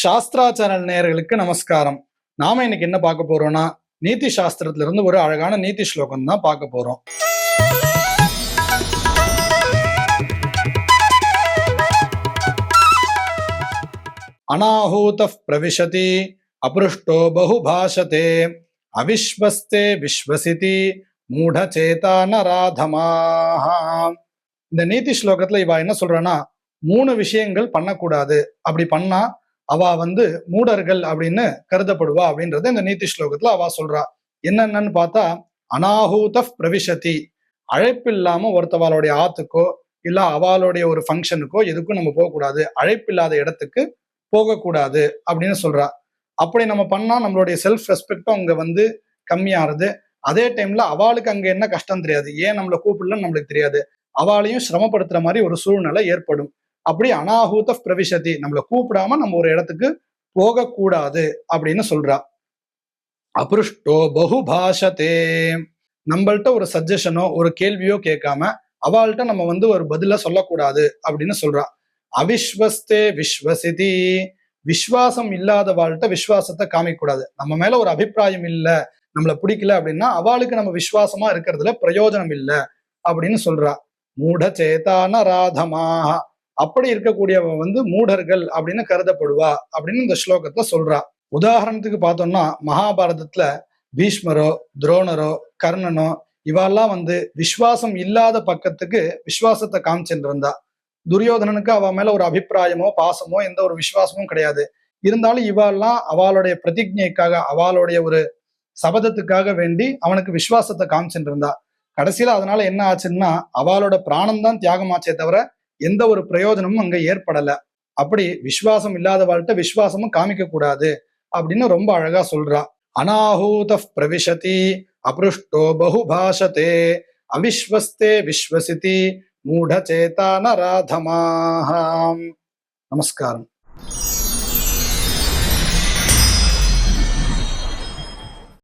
Sastra channel நேயர்களுக்கு நமஸ்காரம். நாம இன்னைக்கு என்ன பார்க்க போறோம்னா, நீதி சாஸ்திரத்துல இருந்து ஒரு அழகான நீதி ஸ்லோகம் தான் பார்க்க போறோம். அநாஹூத பிரவிஷதி அப்ருஷ்டோ பகுபாஷதே அவிஸ்வஸ்தே விஸ்வசிதி மூடச்சேதா நராதமாக. இந்த நீதி ஸ்லோகத்துல இவ என்ன சொல்றான்னா, 3 விஷயங்கள் பண்ணக்கூடாது, அப்படி பண்ணா அவ மூடர்கள் அப்படின்னு கருதப்படுவா அப்படின்றத இந்த நீதி ஸ்லோகத்துல அவ சொல்றா. என்னென்னு பார்த்தா, அநாஹூத பிரவிஷதி, அழைப்பு இல்லாம ஒருத்தவாளுடைய ஆத்துக்கோ இல்ல அவளுடைய ஒரு ஃபங்க்ஷனுக்கோ எதுக்கும் நம்ம போகக்கூடாது, அழைப்பில்லாத இடத்துக்கு போகக்கூடாது அப்படின்னு சொல்றா. அப்படி நம்ம பண்ணா நம்மளுடைய செல்ஃப் ரெஸ்பெக்டும் அங்க கம்மியாகுது. அதே டைம்ல அவளுக்கு அங்க என்ன கஷ்டம் தெரியாது, ஏன் நம்மளை கூப்பிடலன்னு நம்மளுக்கு தெரியாது, அவளையும் சிரமப்படுத்துற மாதிரி ஒரு சூழ்நிலை ஏற்படும். அப்படி அநாஹூத பிரவிஷதி, நம்மளை கூப்பிடாம நம்ம ஒரு இடத்துக்கு போகக்கூடாது அப்படின்னு சொல்றா. அப்ருஷ்டோ பகுபாஷதே, நம்மள்ட்ட ஒரு சஜஷனோ ஒரு கேள்வியோ கேட்காம அவள்கிட்ட நம்ம ஒரு பதில சொல்லக்கூடாது அப்படின்னு சொல்றா. அவிஸ்வஸ்தே விஸ்வசிதி, விஸ்வாசம் இல்லாத வாழ்கிட்ட விஸ்வாசத்தை காமிக்கூடாது. நம்ம மேல ஒரு அபிப்பிராயம் இல்ல, நம்மளை பிடிக்கல அப்படின்னா அவளுக்கு நம்ம விசுவாசமா இருக்கிறதுல பிரயோஜனம் இல்லை அப்படின்னு சொல்றா. மூட சேதான ராதமாக, அப்படி இருக்கக்கூடியவ மூடர்கள் அப்படின்னு கருதப்படுவா அப்படின்னு இந்த ஸ்லோகத்தை சொல்றா. உதாரணத்துக்கு பார்த்தோம்னா, மகாபாரதத்துல பீஷ்மரோ துரோணரோ கர்ணனோ இவெல்லாம் விசுவாசம் இல்லாத பக்கத்துக்கு விசுவாசத்தை காமிச்சுட்டு இருந்தா. துரியோதனனுக்கு அவ மேல ஒரு அபிப்பிராயமோ பாசமோ எந்த ஒரு விசுவாசமும் கிடையாது. இருந்தாலும் இவெல்லாம் அவளுடைய பிரதிஜைக்காக அவளுடைய ஒரு சபதத்துக்காக வேண்டி அவனுக்கு விசுவாசத்தை காமிச்சுட்டு இருந்தா. கடைசியில அதனால என்ன ஆச்சுன்னா, அவளோட பிராணம் தான் தியாகமாச்சே தவிர எந்த ஒரு பிரயோஜனமும் அங்க ஏற்படல. அப்படி விசுவாசம் இல்லாத வாழ்கிட்ட விசுவாசமும் காமிக்க கூடாது அப்படின்னு ரொம்ப அழகா சொல்றா. அநாஹூத பிரவிஷதி அப்ருஷ்டோ பகுபாஷதே அவிஸ்வஸ்தே விஸ்வசிதி மூடச்சேதா நராதமாக. நமஸ்காரம்.